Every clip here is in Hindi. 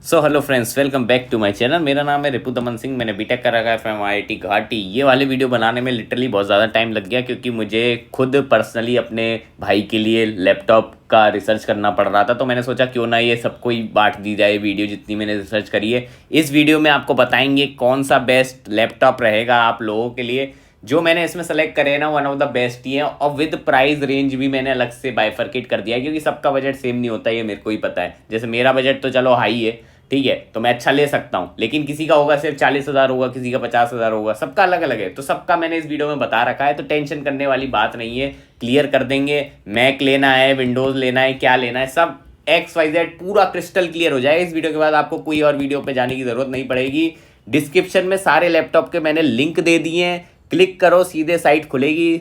So hello friends, welcome back to my channel. मेरा नाम है रिपु दमन सिंह। मैंने बीटेक कर रखा है फ्रॉम आईआईटी गुवाहाटी। ये वाले वीडियो बनाने में लिटरली बहुत ज़्यादा टाइम लग गया क्योंकि मुझे खुद पर्सनली अपने भाई के लिए लैपटॉप का रिसर्च करना पड़ रहा था। तो मैंने सोचा क्यों ना ये सबको ही बांट दी जाए वीडियो जितनी मैंने रिसर्च करी है। इस वीडियो में आपको बताएंगे कौन सा बेस्ट लैपटॉप रहेगा आप लोगों के लिए। जो मैंने इसमें सेलेक्ट करे हैं ना, वन ऑफ द बेस्ट ही है। और विद प्राइस रेंज भी मैंने अलग से बाइफरकेट कर दिया है क्योंकि सबका बजट सेम नहीं होता, ये मेरे को ही पता है। जैसे मेरा बजट तो चलो हाई है, ठीक है, तो मैं अच्छा ले सकता हूँ, लेकिन किसी का होगा सिर्फ 40,000 होगा, किसी का 50,000 होगा, सबका अलग अलग है। तो सबका मैंने इस वीडियो में बता रखा है, तो टेंशन करने वाली बात नहीं है, क्लियर कर देंगे। मैक लेना है, विंडोज़ लेना है, क्या लेना है, सब XYZ पूरा क्रिस्टल क्लियर हो जाए। इस वीडियो के बाद आपको कोई और वीडियो पे जाने की ज़रूरत नहीं पड़ेगी। डिस्क्रिप्शन में सारे लैपटॉप के मैंने लिंक दे दिए हैं, क्लिक करो सीधे साइट खुलेगी।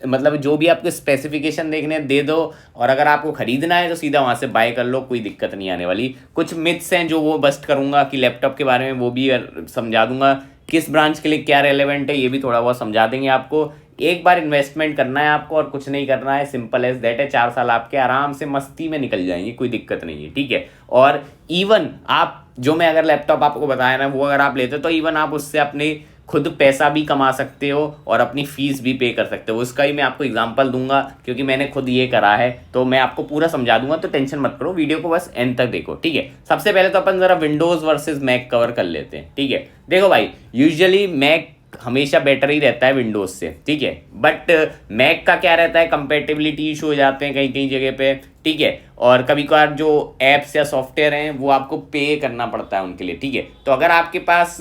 मतलब जो भी आपको स्पेसिफिकेशन देखने दे दो, और अगर आपको खरीदना है तो सीधा वहाँ से बाय कर लो, कोई दिक्कत नहीं आने वाली। कुछ मिथ्स हैं जो वो बस्ट करूँगा कि लैपटॉप के बारे में, वो भी समझा दूंगा। किस ब्रांच के लिए क्या रेलेवेंट है ये भी थोड़ा बहुत समझा देंगे आपको। एक बार इन्वेस्टमेंट करना है आपको और कुछ नहीं करना है, सिंपल एज दैट है। 4 साल आपके आराम से मस्ती में निकल जाएंगे, कोई दिक्कत नहीं है, ठीक है। और इवन आप जो मैं अगर लैपटॉप आपको बताया ना, वो अगर आप लेते हो तो इवन आप उससे अपने खुद पैसा भी कमा सकते हो और अपनी फीस भी पे कर सकते हो। उसका ही मैं आपको एग्जांपल दूंगा क्योंकि मैंने खुद ये करा है, तो मैं आपको पूरा समझा दूंगा। तो टेंशन मत करो, वीडियो को बस एंड तक देखो, ठीक है। सबसे पहले तो अपन जरा विंडोज़ वर्सेस मैक कवर कर लेते हैं, ठीक है। देखो भाई, यूजुअली मैक हमेशा बेटर ही रहता है विंडोज़ से, ठीक है। बट मैक का क्या रहता है, कंपेटेबिलिटी इशू हो जाते हैं कहीं कहीं जगह पे, ठीक है। और कभी कभार जो ऐप्स या सॉफ्टवेयर हैं वो आपको पे करना पड़ता है उनके लिए, ठीक है। तो अगर आपके पास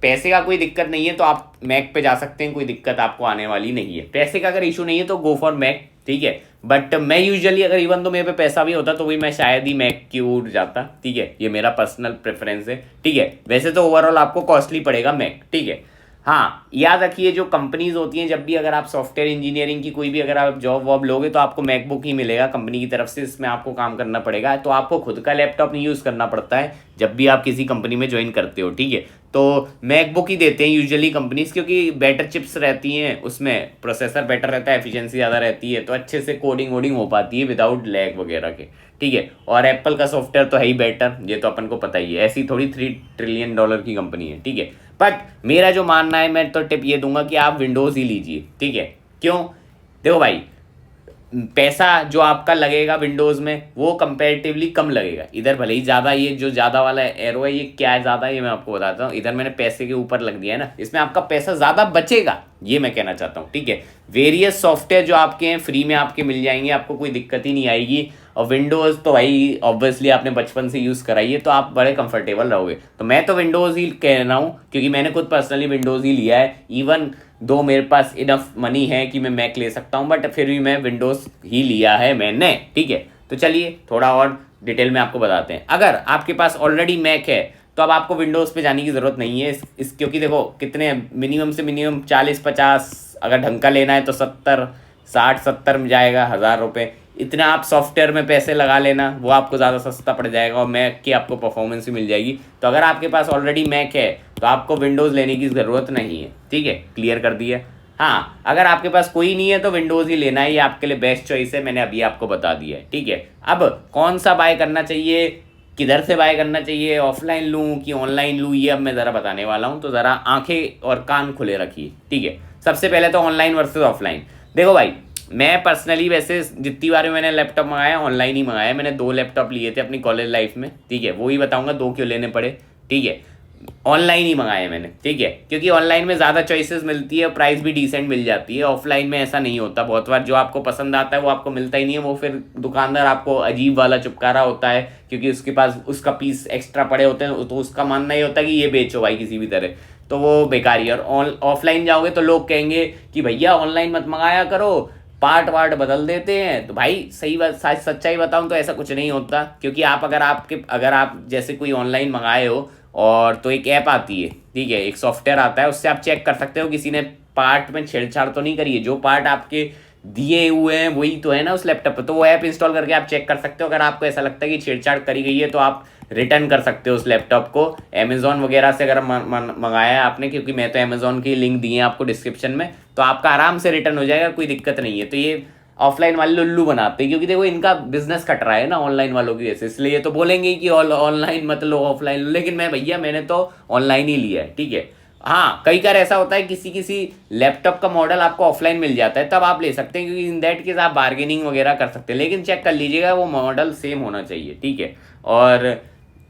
पैसे का कोई दिक्कत नहीं है तो आप मैक पे जा सकते हैं, कोई दिक्कत आपको आने वाली नहीं है। पैसे का अगर इशू नहीं है तो गो फॉर मैक, ठीक है। बट मैं यूजुअली अगर इवन तो मेरे पे पैसा भी होता तो भी मैं शायद ही मैक की ओर जाता, ठीक है। ये मेरा पर्सनल प्रेफरेंस है, ठीक है। वैसे तो ओवरऑल आपको कॉस्टली पड़ेगा मैक, ठीक है। हाँ, याद रखिए जो कंपनीज होती हैं, जब भी अगर आप सॉफ्टवेयर इंजीनियरिंग की कोई भी अगर आप जॉब वॉब लोगे तो आपको मैकबुक ही मिलेगा कंपनी की तरफ से। इसमें आपको काम करना पड़ेगा, तो आपको खुद का लैपटॉप नहीं यूज़ करना पड़ता है जब भी आप किसी कंपनी में ज्वाइन करते हो, ठीक है। तो मैकबुक ही देते हैं यूजुअली कंपनीज, क्योंकि बेटर चिप्स रहती हैं उसमें, प्रोसेसर बेटर रहता है, एफिशिएंसी ज़्यादा रहती है, तो अच्छे से कोडिंग वोडिंग हो पाती है विदाउट लैग वगैरह के, ठीक है। और एप्पल का सॉफ्टवेयर तो है ही बेटर, ये तो अपन को पता ही है। ऐसी थोड़ी $3 ट्रिलियन की कंपनी है, ठीक है। बट मेरा जो मानना है, मैं तो टिप ये दूंगा कि आप विंडोज़ ही लीजिए, ठीक है। क्यों? देखो भाई, पैसा जो आपका लगेगा विंडोज़ में वो कंपैरेटिवली कम लगेगा। इधर भले ही ज़्यादा, ये जो ज़्यादा वाला एरो है ये क्या है ज़्यादा, ये मैं आपको बताता हूँ। इधर मैंने पैसे के ऊपर लग दिया है ना, इसमें आपका पैसा ज़्यादा बचेगा, ये मैं कहना चाहता हूँ, ठीक है। वेरियस सॉफ्टवेयर जो आपके हैं फ्री में आपके मिल जाएंगे, आपको कोई दिक्कत ही नहीं आएगी। और विंडोज़ तो भाई ऑब्वियसली आपने बचपन से यूज़ कराई है तो आप बड़े कंफर्टेबल रहोगे। तो मैं तो विंडोज़ ही कह रहा हूँ क्योंकि मैंने खुद पर्सनली विंडोज़ ही लिया है। इवन दो मेरे पास इनफ मनी है कि मैं मैक ले सकता हूँ, बट फिर भी मैं विंडोज़ ही लिया है मैंने, ठीक है। तो चलिए थोड़ा और डिटेल में आपको बताते हैं। अगर आपके पास ऑलरेडी मैक है तो अब आपको विंडोज़ पे जाने की ज़रूरत नहीं है इस क्योंकि देखो कितने मिनिमम से मिनिमम 40-50, अगर ढंग का लेना है तो 70-60-70 में जाएगा, 1,000 रुपये। इतना आप सॉफ्टवेयर में पैसे लगा लेना, वो आपको ज़्यादा सस्ता पड़ जाएगा और मैक की आपको परफॉर्मेंस भी मिल जाएगी। तो अगर आपके पास ऑलरेडी मैक है तो आपको विंडोज़ लेने की ज़रूरत नहीं है, ठीक है, क्लियर कर दिया। हाँ, अगर आपके पास कोई नहीं है तो विंडोज़ ही लेना है, ये आपके लिए बेस्ट चॉइस है, मैंने अभी आपको बता दिया है, ठीक है। अब कौन सा बाय करना चाहिए, किधर से बाय करना चाहिए, ऑफलाइन लूँ कि ऑनलाइन लूँ, ये अब मैं ज़रा बताने वाला हूँ। तो ज़रा आंखें और कान खुले रखिए, ठीक है। सबसे पहले तो ऑनलाइन वर्सेस ऑफलाइन। देखो भाई, मैं पर्सनली वैसे जितनी बार मैंने लैपटॉप मंगाया ऑनलाइन ही मंगाया। मैंने 2 लैपटॉप लिए थे अपनी कॉलेज लाइफ में, ठीक है। वो ही बताऊंगा 2 क्यों लेने पड़े, ठीक है। ऑनलाइन ही मंगाए मैंने, ठीक है, क्योंकि ऑनलाइन में ज़्यादा चॉइसेस मिलती है, प्राइस भी डिसेंट मिल जाती है। ऑफलाइन में ऐसा नहीं होता, बहुत बार जो आपको पसंद आता है वो आपको मिलता ही नहीं है। वो फिर दुकानदार आपको अजीब वाला चिपका रहा होता है क्योंकि उसके पास उसका पीस एक्स्ट्रा पड़े होते हैं, तो उसका मानना ये होता है कि ये बेचो भाई किसी भी तरह, तो वो बेकार ही है। और ऑफलाइन जाओगे तो लोग कहेंगे कि भैया ऑनलाइन मत मंगाया करो, पार्ट वार्ट बदल देते हैं। तो भाई सही बात, सच्चाई बताऊं तो ऐसा कुछ नहीं होता, क्योंकि आप अगर आप जैसे कोई ऑनलाइन मंगाए हो और तो एक ऐप आती है, ठीक है, एक सॉफ्टवेयर आता है, उससे आप चेक कर सकते हो किसी ने पार्ट में छेड़छाड़ तो नहीं करी है। जो पार्ट आपके दिए हुए हैं वही तो है ना उस लैपटॉप पे, तो वो ऐप इंस्टॉल करके आप चेक कर सकते हो। अगर आपको ऐसा लगता है कि छेड़छाड़ करी गई है तो आप रिटर्न कर सकते हो उस लैपटॉप को। अमेजोन वगैरह से अगर मंगाया है आपने, क्योंकि मैं तो अमेजोन की लिंक दी है आपको डिस्क्रिप्शन में, तो आपका आराम से रिटर्न हो जाएगा, कोई दिक्कत नहीं है। तो ये ऑफलाइन वाले लुल्लू बनाते हैं, क्योंकि देखो इनका बिजनेस कट रहा है ना ऑनलाइन वालों की वजह से, इसलिए तो बोलेंगे कि ऑनलाइन मत लो ऑफलाइन लो, लेकिन मैं भैया मैंने तो ऑनलाइन ही लिया है, ठीक है। हाँ कई बार ऐसा होता है किसी किसी लैपटॉप का मॉडल आपको ऑफलाइन मिल जाता है, तब आप ले सकते हैं, क्योंकि इन दैट केस आप बार्गेनिंग वगैरह कर सकते हैं, लेकिन चेक कर लीजिएगा वो मॉडल सेम होना चाहिए, ठीक है। और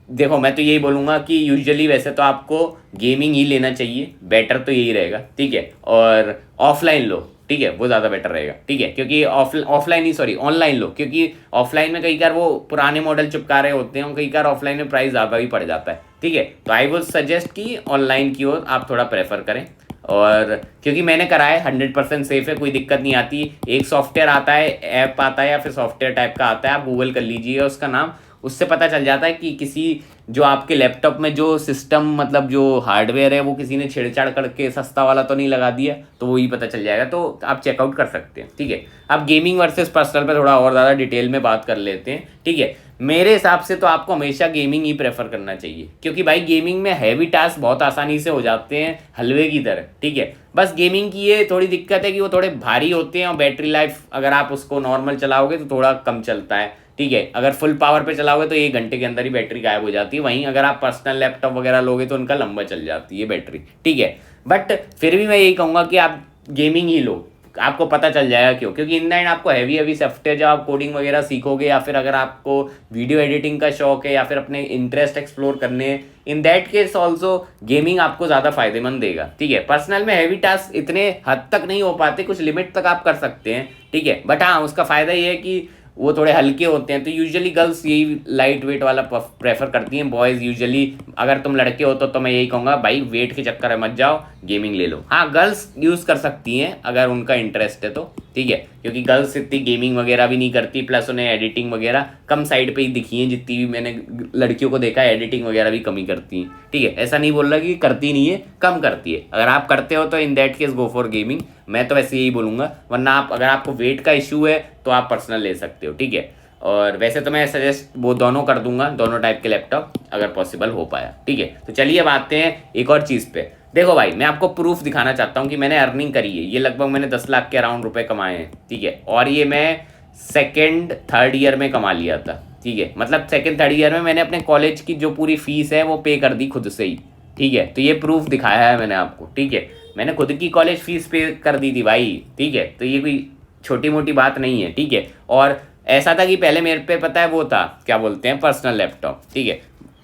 देखो मैं तो यही बोलूँगा कि यूजुअली वैसे तो आपको गेमिंग ही लेना चाहिए, बेटर तो यही रहेगा, ठीक है। और ऑफलाइन लो, ठीक है, वो ज़्यादा बेटर रहेगा, ठीक है, क्योंकि ऑफलाइन ही सॉरी ऑनलाइन लो, क्योंकि ऑफलाइन में कई बार वो पुराने मॉडल चिपका रहे होते हैं और कई बार ऑफलाइन में प्राइस ज़्यादा भी पड़ जाता है, ठीक है। तो आई वुड सजेस्ट कि ऑनलाइन की ओर आप थोड़ा प्रेफर करें, और क्योंकि मैंने करा है 100% सेफ है, कोई दिक्कत नहीं आती। एक सॉफ्टवेयर आता है, ऐप आता है या फिर सॉफ्टवेयर टाइप का आता है, आप गूगल कर लीजिए उसका नाम, उससे पता चल जाता है कि किसी जो आपके लैपटॉप में जो सिस्टम मतलब जो हार्डवेयर है वो किसी ने छेड़छाड़ करके सस्ता वाला तो नहीं लगा दिया, तो वही पता चल जाएगा, तो आप चेकआउट कर सकते हैं, ठीक है। अब गेमिंग वर्सेस पर्सनल पे थोड़ा और ज़्यादा डिटेल में बात कर लेते हैं, ठीक है। मेरे हिसाब से तो आपको हमेशा गेमिंग ही प्रेफर करना चाहिए, क्योंकि भाई गेमिंग में हैवी टास्क बहुत आसानी से हो जाते हैं हलवे की तरह, ठीक है। बस गेमिंग की ये थोड़ी दिक्कत है कि वो थोड़े भारी होते हैं और बैटरी लाइफ अगर आप उसको नॉर्मल चलाओगे तो थोड़ा कम चलता है, ठीक है। अगर फुल पावर पे चलाओगे तो 1 घंटे के अंदर ही बैटरी गायब हो जाती है, वहीं अगर आप पर्सनल लैपटॉप वगैरह लोगे तो उनका लंबा चल जाती है बैटरी, ठीक है। बट फिर भी मैं यही कहूँगा कि आप गेमिंग ही लो, आपको पता चल जाएगा क्यों, क्योंकि इन द एंड आपको हैवी हैवी सॉफ्टवेयर जब आप कोडिंग वगैरह सीखोगे, या फिर अगर आपको वीडियो एडिटिंग का शौक है या फिर अपने इंटरेस्ट एक्सप्लोर करने हैं, in that case also gaming आपको ज़्यादा फायदेमंद देगा, ठीक है। पर्सनल में हैवी टास्क इतने हद तक नहीं हो पाते, कुछ लिमिट तक आप कर सकते हैं, ठीक है। बट हाँ उसका फ़ायदा ये है कि वो थोड़े हल्के होते हैं, तो यूजुअली गर्ल्स यही लाइट वेट वाला प्रेफर करती हैं, बॉयज़ यूजुअली अगर तुम लड़के हो तो मैं यही कहूँगा भाई वेट के चक्कर में मत जाओ, गेमिंग ले लो। हाँ गर्ल्स यूज़ कर सकती हैं अगर उनका इंटरेस्ट है तो, ठीक है, क्योंकि गर्ल्स इतनी गेमिंग वगैरह भी नहीं करती, प्लस उन्हें एडिटिंग वगैरह कम साइड पे ही दिखी हैं, जितनी भी मैंने लड़कियों को देखा है एडिटिंग वगैरह भी कम ही करती हैं, ठीक है। ऐसा नहीं बोल रहा कि करती नहीं है, कम करती है, अगर आप करते हो तो in that case go for gaming, मैं तो वैसे यही बोलूँगा। वरना आप अगर आपको वेट का इशू है तो आप पर्सनल ले सकते हो, ठीक है। और वैसे तो मैं सजेस्ट वो दोनों कर दूंगा, दोनों टाइप के लैपटॉप अगर पॉसिबल हो पाया, ठीक है। तो चलिए अब आते हैं एक और चीज़ पे। देखो भाई मैं आपको प्रूफ दिखाना चाहता हूँ कि मैंने अर्निंग करी है, ये लगभग मैंने 10 लाख के अराउंड रुपए कमाए हैं, ठीक है। और ये मैं सेकेंड थर्ड ईयर में कमा लिया था, ठीक है। मतलब सेकेंड थर्ड ईयर में मैंने अपने कॉलेज की जो पूरी फीस है वो पे कर दी खुद से ही, ठीक है। तो ये प्रूफ दिखाया है मैंने आपको, ठीक है। मैंने खुद की कॉलेज फीस पे कर दी थी भाई, ठीक है। तो ये कोई छोटी मोटी बात नहीं है, ठीक है। और ऐसा था कि पहले मेरे पे पता है वो था क्या बोलते हैं पर्सनल लैपटॉप, ठीक है।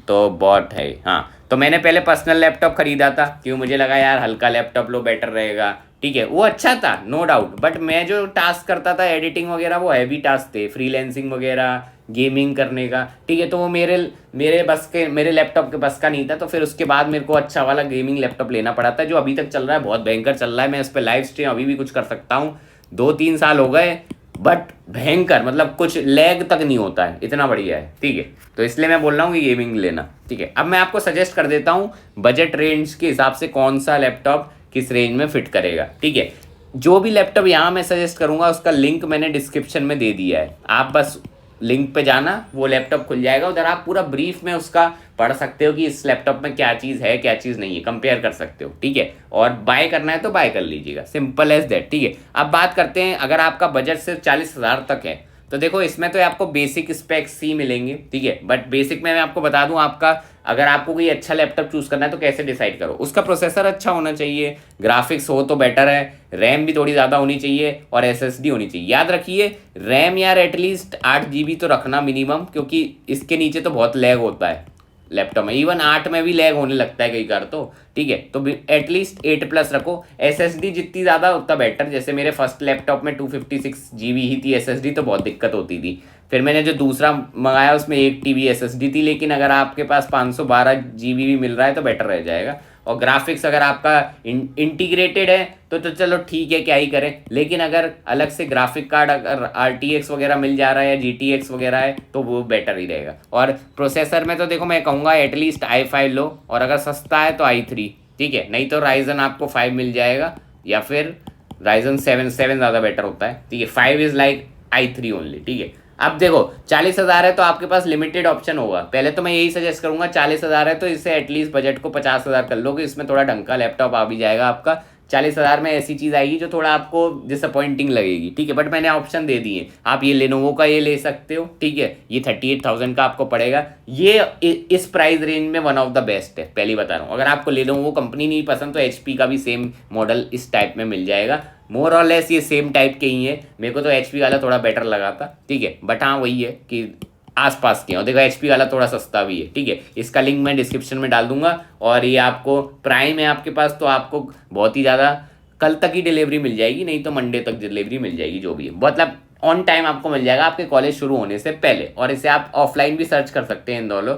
तो बॉट है हाँ, तो मैंने पहले पर्सनल लैपटॉप खरीदा था क्यों, मुझे लगा यार हल्का लैपटॉप लो बेटर रहेगा, ठीक है। वो अच्छा था नो डाउट, बट मैं जो टास्क करता था एडिटिंग वगैरह वो हैवी टास्क थे, फ्रीलैंसिंग वगैरह गेमिंग करने का, ठीक है। तो वो मेरे मेरे लैपटॉप के बस का नहीं था, तो फिर उसके बाद मेरे को अच्छा वाला गेमिंग लैपटॉप लेना पड़ा था, जो अभी तक चल रहा है, बहुत भयंकर चल रहा है। मैं इस पर लाइव स्ट्रीम अभी भी कुछ कर सकता हूँ, 2-3 साल हो गए, बट भयंकर मतलब कुछ लैग तक नहीं होता है, इतना बढ़िया है, ठीक है। तो इसलिए मैं बोल रहा हूँ कि गेमिंग लेना, ठीक है। अब मैं आपको सजेस्ट कर देता हूँ बजट रेंज के हिसाब से कौन सा लैपटॉप किस रेंज में फिट करेगा, ठीक है। जो भी लैपटॉप यहाँ मैं सजेस्ट करूँगा उसका लिंक मैंने डिस्क्रिप्शन में दे दिया है, आप बस लिंक पे जाना, वो लैपटॉप खुल जाएगा, उधर आप पूरा ब्रीफ में उसका पढ़ सकते हो कि इस लैपटॉप में क्या चीज़ है क्या चीज़ नहीं है, कंपेयर कर सकते हो, ठीक है। और बाय करना है तो बाय कर लीजिएगा, सिंपल एज दैट, ठीक है। अब बात करते हैं अगर आपका बजट सिर्फ 40,000 तक है, तो देखो इसमें तो आपको बेसिक स्पेक्स ही मिलेंगे, ठीक है। बट बेसिक में मैं आपको बता दूं, आपका अगर आपको कोई अच्छा लैपटॉप चूज करना है तो कैसे डिसाइड करो, उसका प्रोसेसर अच्छा होना चाहिए, ग्राफिक्स हो तो बेटर है, रैम भी थोड़ी ज़्यादा होनी चाहिए और एसएसडी होनी चाहिए। याद रखिए रैम यार एटलीस्ट 8 GB तो रखना मिनिमम, क्योंकि इसके नीचे तो बहुत लैग होता है लैपटॉप में, इवन 8 में भी लैग होने लगता है कई बार तो, ठीक है। तो एटलीस्ट 8+ रखो, एसएसडी जितनी ज़्यादा उतना बेटर। जैसे मेरे फर्स्ट लैपटॉप में 256 GB ही थी एसएसडी, तो बहुत दिक्कत होती थी। फिर मैंने जो दूसरा मंगाया उसमें 1 TB एसएसडी थी, लेकिन अगर आपके पास 512 GB भी मिल रहा है तो बेटर रह जाएगा। और ग्राफिक्स अगर आपका इंटीग्रेटेड है तो चलो ठीक है क्या ही करें, लेकिन अगर अलग से ग्राफिक कार्ड अगर RTX वगैरह मिल जा रहा है या GTX वगैरह है तो वो बेटर ही रहेगा। और प्रोसेसर में तो देखो मैं कहूँगा एटलीस्ट i5 लो, और अगर सस्ता है तो i3, ठीक है। नहीं तो राइजन आपको 5 मिल जाएगा, या फिर राइजन 7 ज़्यादा बेटर होता है, ठीक है। 5 इज़ लाइक i3 ओनली, ठीक है। अब देखो 40,000 है तो आपके पास लिमिटेड ऑप्शन होगा, पहले तो मैं यही सजेस्ट करूंगा 40,000 है तो इससे एटलीस्ट बजट को 50,000 कर लो कि इसमें थोड़ा ढंग का लैपटॉप आ भी जाएगा आपका, 40,000 में ऐसी चीज़ आएगी जो थोड़ा आपको डिसअपॉइंटिंग लगेगी, ठीक है। बट मैंने ऑप्शन दे दिए, आप ये लेनोवो का ये ले सकते हो, ठीक है। ये 38,000 का आपको पड़ेगा। ये इस प्राइस रेंज में वन ऑफ द बेस्ट है, पहले बता रहा हूँ। अगर आपको लेनोवो कंपनी नहीं पसंद तो HP का भी सेम मॉडल इस टाइप में मिल जाएगा। मोर और लेस ये सेम टाइप के ही है। मेरे को तो HP वाला थोड़ा बेटर लगा था, ठीक है। बट हाँ वही है कि आसपास के, और देखो HP वाला थोड़ा सस्ता भी है, ठीक है। इसका लिंक मैं डिस्क्रिप्शन में डाल दूंगा। और ये आपको प्राइम है आपके पास तो आपको बहुत ही ज़्यादा कल तक ही डिलीवरी मिल जाएगी, नहीं तो मंडे तक डिलीवरी मिल जाएगी, जो भी है मतलब ऑन टाइम आपको मिल जाएगा आपके कॉलेज शुरू होने से पहले। और इसे आप ऑफलाइन भी सर्च कर सकते हैं इन दोनों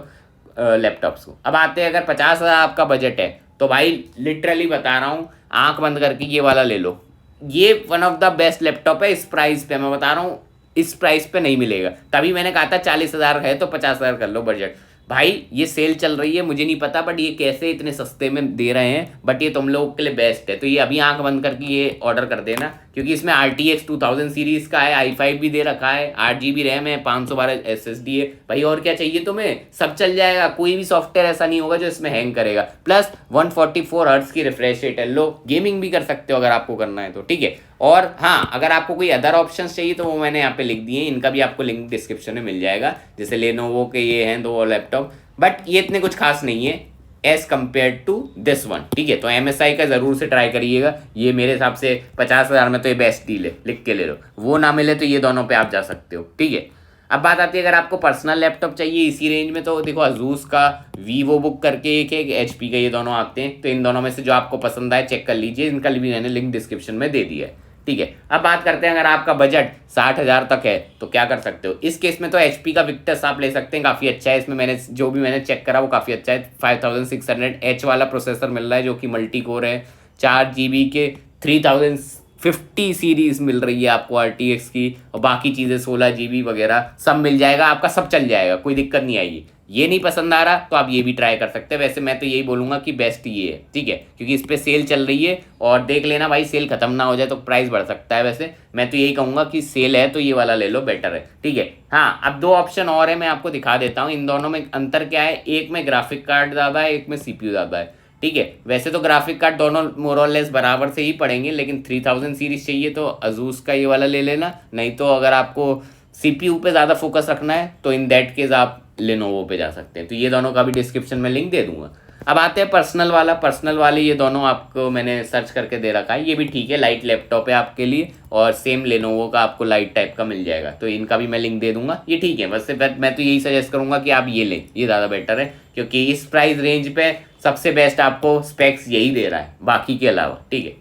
लैपटॉप्स को। अब आते हैं, अगर 50,000 आपका बजट है तो भाई लिटरली बता रहा हूँ, आंख बंद करके ये वाला ले लो। ये one of the best laptop है इस प्राइस पे, मैं बता रहा हूँ इस प्राइस पे नहीं मिलेगा। तभी मैंने कहा था 40,000 है तो 50,000 कर लो बजट। भाई ये सेल चल रही है, मुझे नहीं पता बट ये कैसे इतने सस्ते में दे रहे हैं, बट ये तुम लोगों के लिए बेस्ट है। तो ये अभी आंख बंद करके ये ऑर्डर कर देना, क्योंकि इसमें RTX 2000 सीरीज़ का है, i5 भी दे रखा है, 8 GB रैम है, 512 SSD है। भाई और क्या चाहिए तुम्हें, सब चल जाएगा। कोई भी सॉफ्टवेयर ऐसा नहीं होगा जो इसमें हैंग करेगा। प्लस 144 हर्ट्ज की रिफ्रेश रेट है, लो गेमिंग भी कर सकते हो अगर आपको करना है तो, ठीक है। और हाँ, अगर आपको कोई अदर ऑप्शंस चाहिए तो वो मैंने यहाँ पे लिख दिए हैं, इनका भी आपको लिंक डिस्क्रिप्शन में मिल जाएगा। जैसे लेनोवो के ये हैं 2 लैपटॉप, बट ये इतने कुछ खास नहीं है as compare to this one, ठीक है। तो MSI का ज़रूर से ट्राई करिएगा। ये मेरे हिसाब से 50,000 में तो ये बेस्ट डील है, लिख के ले लो। वो ना मिले तो ये दोनों पे आप जा सकते हो, ठीक है। अब बात आती है, अगर आपको पर्सनल लैपटॉप चाहिए इसी रेंज में तो देखो Asus का VivoBook करके एक है, HP का, ये दोनों आते हैं। तो इन दोनों में से जो आपको पसंद आए चेक कर लीजिए, इनका भी मैंने लिंक डिस्क्रिप्शन में दे दिया है, ठीक है। अब बात करते हैं, अगर आपका बजट 60,000 तक है तो क्या कर सकते हो। इस केस में तो HP का विक्टस आप ले सकते हैं, काफ़ी अच्छा है। इसमें मैंने जो भी मैंने चेक करा वो काफ़ी अच्छा है। 5600H वाला प्रोसेसर मिल रहा है जो कि मल्टी कोर है। 4 GB के 3050 सीरीज़ मिल रही है आपको RTX की, और बाकी चीज़ें 16 GB वगैरह सब मिल जाएगा आपका, सब चल जाएगा, कोई दिक्कत नहीं आएगी। ये नहीं पसंद आ रहा तो आप ये भी ट्राई कर सकते हैं। वैसे मैं तो यही बोलूँगा कि बेस्ट ये है, ठीक है, क्योंकि इस पर सेल चल रही है। और देख लेना भाई, सेल खत्म ना हो जाए तो प्राइस बढ़ सकता है। वैसे मैं तो यही कहूँगा कि सेल है तो ये वाला ले लो, बेटर है, ठीक है। हाँ, अब 2 ऑप्शन और है, मैं आपको दिखा देता हूँ। इन दोनों में अंतर क्या है, एक में ग्राफिक कार्ड ज़्यादा है, एक में CPU ज़्यादा है, ठीक है। वैसे तो ग्राफिक कार्ड दोनों मोर और लेस बराबर से ही पड़ेंगे, लेकिन 3000 सीरीज चाहिए तो Asus का ये वाला ले लेना। नहीं तो अगर आपको CPU पे ज़्यादा फोकस रखना है तो इन दैट केस आप लेनोवो पे जा सकते हैं। तो ये दोनों का भी डिस्क्रिप्शन में लिंक दे दूंगा। अब आते हैं पर्सनल वाला। पर्सनल वाले ये दोनों आपको मैंने सर्च करके दे रखा है, ये भी ठीक है, लाइट लैपटॉप है आपके लिए, और सेम लेनोवो का आपको लाइट टाइप का मिल जाएगा। तो इनका भी मैं लिंक दे दूंगा, ये ठीक है। वैसे मैं तो यही सजेस्ट करूंगा कि आप ये लें, ये ज़्यादा बेटर है, क्योंकि इस प्राइस रेंज पे सबसे बेस्ट आपको स्पेक्स यही दे रहा है बाकी के अलावा, ठीक है।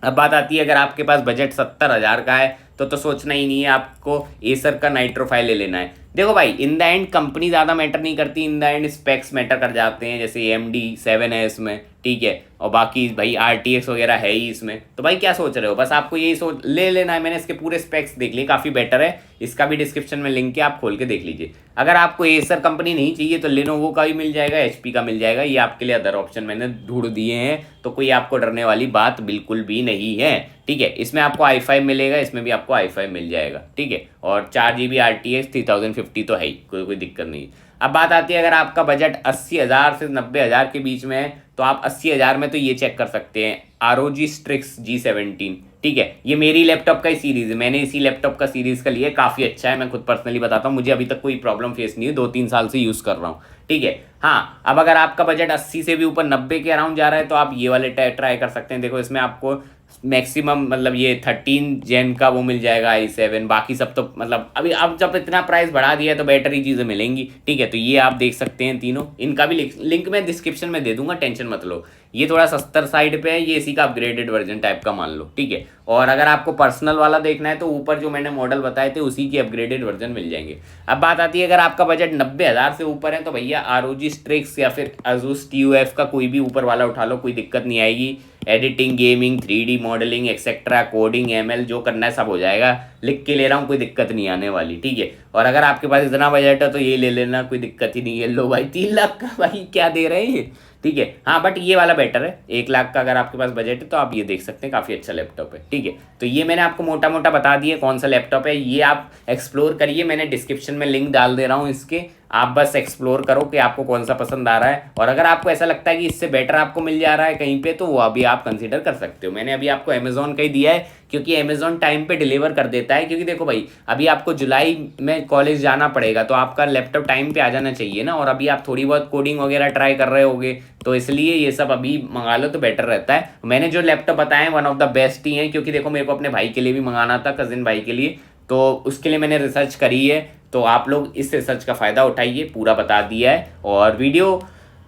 अब बात आती है, अगर आपके पास बजट 70,000 का है तो सोचना ही नहीं है, आपको एसर का नाइट्रो फाइल ले लेना है। देखो भाई, इन द एंड कंपनी ज़्यादा मैटर नहीं करती, in the end specs matter कर जाते हैं। जैसे AMD 7 है इसमें, ठीक है, और बाकी भाई RTX वगैरह है ही इसमें। तो भाई क्या सोच रहे हो, बस आपको यही सोच ले लेना है। मैंने इसके पूरे स्पेक्स देख लिए, काफ़ी बेटर है। इसका भी डिस्क्रिप्शन में लिंक है, आप खोल के देख लीजिए। अगर आपको एसर कंपनी नहीं चाहिए तो लेनोवो का भी मिल जाएगा, HP का मिल जाएगा। ये आपके लिए अदर ऑप्शन मैंने ढूंढ दिए हैं, तो कोई आपको डरने वाली बात बिल्कुल भी नहीं है, ठीक है। इसमें आपको i5 मिलेगा, इसमें भी आपको i5 मिल जाएगा, ठीक है। और 4 GB RTX 3050 तो है ही, कोई दिक्कत नहीं। अब बात आती है, अगर आपका बजट 80,000 से 90,000 के बीच में है तो आप 80,000 में तो ये चेक कर सकते हैं, ROG Strix G17, ठीक है। ये मेरी लैपटॉप का ही सीरीज़ है, मैंने इसी लैपटॉप का सीरीज़ का लिया, काफ़ी अच्छा है। मैं खुद पर्सनली बताता हूँ, मुझे अभी तक कोई प्रॉब्लम फेस नहीं है, 2-3 साल से यूज़ कर रहा हूँ, ठीक है। हाँ, अब अगर आपका बजट 80 से भी ऊपर 90 के अराउंड जा रहा है तो आप ये वाले ट्राई कर सकते हैं। देखो इसमें आपको मैक्सिमम मतलब ये 13 जेन का वो मिल जाएगा i7, बाकी सब तो मतलब अभी अब जब इतना प्राइस बढ़ा दिया है तो बेटर ही चीज़ें मिलेंगी, ठीक है। तो ये आप देख सकते हैं तीनों, इनका भी लिंक मैं डिस्क्रिप्शन में दे दूंगा, टेंशन मत लो। ये थोड़ा सस्तर साइड पे है, ये इसी का अपग्रेडेड वर्जन टाइप का मान लो, ठीक है। और अगर आपको पर्सनल वाला देखना है तो ऊपर जो मैंने मॉडल बताए थे उसी के अपग्रेडेड वर्जन मिल जाएंगे। अब बात आती है, अगर आपका बजट 90,000 से ऊपर है तो भैया ROG Strix या फिर Asus TUF का कोई भी ऊपर वाला उठा लो, कोई दिक्कत नहीं आएगी। Editing, gaming, 3D modelling etcetera, coding, ML जो करना है सब हो जाएगा। लिख के ले रहा हूँ, कोई दिक्कत नहीं आने वाली, ठीक है। और अगर आपके पास इतना बजट है तो ये ले लेना, कोई दिक्कत ही नहीं है। लो भाई 3 लाख का भाई क्या दे रहे हैं, ठीक है। हाँ, बट ये वाला बेटर है। 1 लाख का अगर आपके पास बजट है तो आप ये देख सकते हैं, काफ़ी अच्छा लैपटॉप है, ठीक है। तो ये मैंने आपको मोटा मोटा बता दिया कौन सा लैपटॉप है, ये आप एक्सप्लोर करिए। मैंने डिस्क्रिप्शन में लिंक डाल दे रहा हूँ इसके, आप बस एक्सप्लोर करो कि आपको कौन सा पसंद आ रहा है, और अगर आपको ऐसा लगता है कि इससे बेटर आपको मिल जा रहा है कहीं पे, तो वो अभी आप कंसीडर कर सकते हो। मैंने अभी आपको अमेजोन का ही दिया है, क्योंकि अमेजोन टाइम पे डिलीवर कर देता है। क्योंकि देखो भाई, अभी आपको जुलाई में कॉलेज जाना पड़ेगा, तो आपका लैपटॉप टाइम पे आ जाना चाहिए ना, और अभी आप थोड़ी बहुत कोडिंग वगैरह ट्राई कर रहे होगे, तो इसलिए ये सब अभी मंगा लो तो बेटर रहता है। मैंने जो लैपटॉप बताए वन ऑफ द बेस्ट ही हैं, क्योंकि देखो मेरे को अपने भाई के लिए भी मंगाना था, कजिन भाई के लिए, तो उसके लिए मैंने रिसर्च करी है। तो आप लोग इस रिसर्च का फ़ायदा उठाइए, पूरा बता दिया है। और वीडियो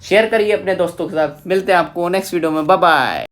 शेयर करिए अपने दोस्तों के साथ। मिलते हैं आपको नेक्स्ट वीडियो में, बाय बाय।